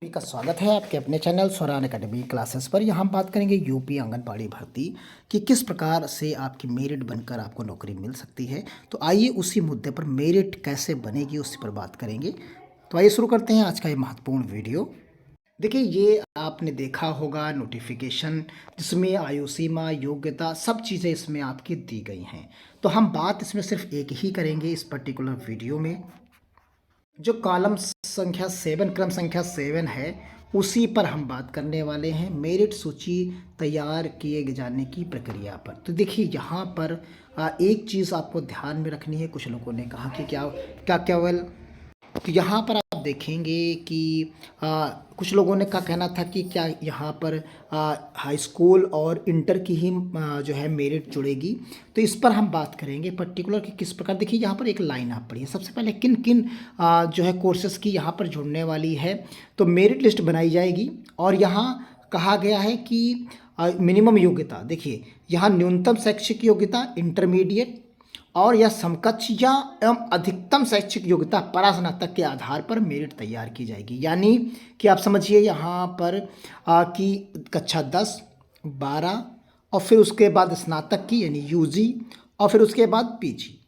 सभी का स्वागत है आपके अपने चैनल स्वरान एकेडमी क्लासेस पर। यहाँ हम बात करेंगे यूपी आंगनबाड़ी भर्ती कि किस प्रकार से आपकी मेरिट बनकर आपको नौकरी मिल सकती है। तो आइए उसी मुद्दे पर मेरिट कैसे बनेगी उसी पर बात करेंगे। तो आइए शुरू करते हैं आज का ये महत्वपूर्ण वीडियो। देखिए, ये आपने देखा होगा नोटिफिकेशन जिसमें आयु सीमा, योग्यता, सब चीज़ें इसमें आपकी दी गई हैं। तो हम बात इसमें सिर्फ एक ही करेंगे इस पर्टिकुलर वीडियो में। जो कॉलम संख्या 7, क्रम संख्या 7 है, उसी पर हम बात करने वाले हैं, मेरिट सूची तैयार किए जाने की प्रक्रिया पर। तो देखिए, यहाँ पर एक चीज़ आपको ध्यान में रखनी है। कुछ लोगों ने कहा कि क्या क्या केवल, तो यहाँ पर आप देखेंगे कि कुछ लोगों ने का कहना था कि क्या यहाँ पर हाई स्कूल और इंटर की ही जो है मेरिट जुड़ेगी। तो इस पर हम बात करेंगे पर्टिकुलर कि किस प्रकार। देखिए, यहाँ पर एक लाइन आप पढ़िए, सबसे पहले किन किन जो है कोर्सेज़ की यहाँ पर जुड़ने वाली है। तो मेरिट लिस्ट बनाई जाएगी और यहाँ कहा गया है कि मिनिमम योग्यता, देखिए यहाँ न्यूनतम शैक्षिक योग्यता इंटरमीडिएट और या समकक्ष या एवं अधिकतम शैक्षिक योग्यता परास्नातक के आधार पर मेरिट तैयार की जाएगी। यानी कि आप समझिए यहाँ पर कि कक्षा 10, 12 और फिर उसके बाद स्नातक की यानी यूजी और फिर उसके बाद पीजी,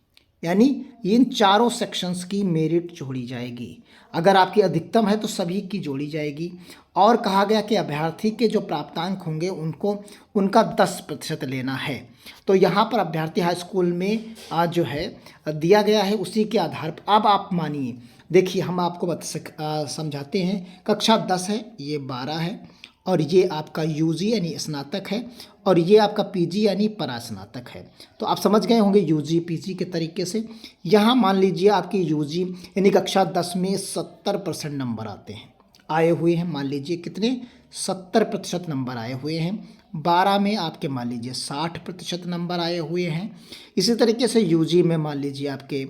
यानी इन चारों सेक्शंस की मेरिट जोड़ी जाएगी। अगर आपकी अधिकतम है तो सभी की जोड़ी जाएगी। और कहा गया कि अभ्यर्थी के जो प्राप्तांक होंगे उनको उनका 10% लेना है। तो यहाँ पर अभ्यर्थी हाई स्कूल में जो है दिया गया है, उसी के आधार पर अब आप मानिए। देखिए, हम आपको समझाते हैं। कक्षा 10 है, ये 12 है और ये आपका यूजी यानी स्नातक है और ये आपका पीजी यानी परास्नातक है। तो आप समझ गए होंगे यूजी पीजी के तरीके से। यहाँ मान लीजिए आपकी यूजी यानी कक्षा 10 में 70% नंबर आते हैं, आए हुए हैं। मान लीजिए कितने, 70% नंबर आए हुए हैं। 12 में आपके मान लीजिए 60% नंबर आए हुए हैं। इसी तरीके से यूजी में मान लीजिए आपके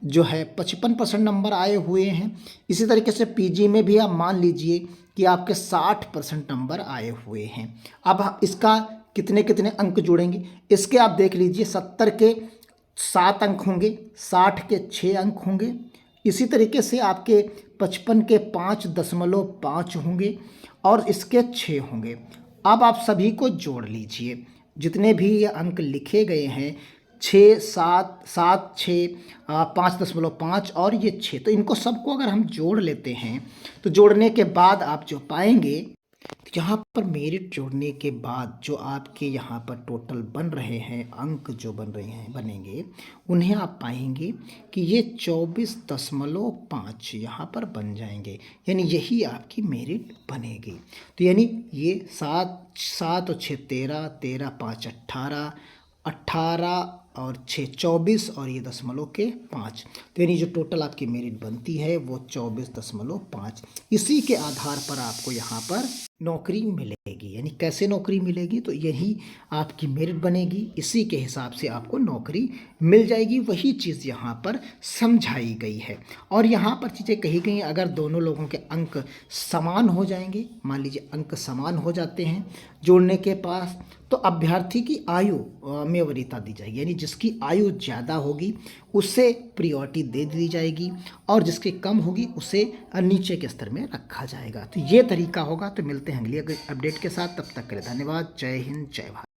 जो है 55% नंबर आए हुए हैं। इसी तरीके से पीजी में भी आप मान लीजिए कि आपके 60% नंबर आए हुए हैं। अब इसका कितने कितने अंक जुड़ेंगे, इसके आप देख लीजिए। 70 के 7 अंक होंगे, 60 के 6 अंक होंगे, इसी तरीके से आपके 55 के 5.5 होंगे और इसके 6 होंगे। अब आप सभी को जोड़ लीजिए, जितने भी ये अंक लिखे गए हैं, 6, 7, 7, 6, 5.5 और ये 6, तो इनको सबको अगर हम जोड़ लेते हैं तो जोड़ने के बाद आप जो पाएंगे, यहाँ पर मेरिट जोड़ने के बाद जो आपके यहाँ पर टोटल बन रहे हैं अंक, जो बन रहे हैं बनेंगे, उन्हें आप पाएंगे कि ये 24.5 यहाँ पर बन जाएंगे। यानी यही आपकी मेरिट बनेगी। तो यानी ये 7 और 6 13, 13 5 18, 18 और 6 24 और ये 0.5, तो यानी जो टोटल आपकी मेरिट बनती है वो 24.5। इसी के आधार पर आपको यहाँ पर नौकरी मिलेगी। यानी कैसे नौकरी मिलेगी, तो यही आपकी मेरिट बनेगी, इसी के हिसाब से आपको नौकरी मिल जाएगी। वही चीज़ यहाँ पर समझाई गई है और यहाँ पर चीज़ें कही गई हैं। अगर दोनों लोगों के अंक समान हो जाएंगे, मान लीजिए अंक समान हो जाते हैं जोड़ने के पास, तो अभ्यर्थी की आयु में वरीयता दी जाएगी। यानी जिसकी आयु ज़्यादा होगी उसे प्रियोरिटी दे दी जाएगी और जिसकी कम होगी उसे नीचे के स्तर में रखा जाएगा। तो ये तरीका होगा। तो मिलते हैं अगली अपडेट के साथ, तब तक के लिए धन्यवाद। जय हिंद, जय भारत।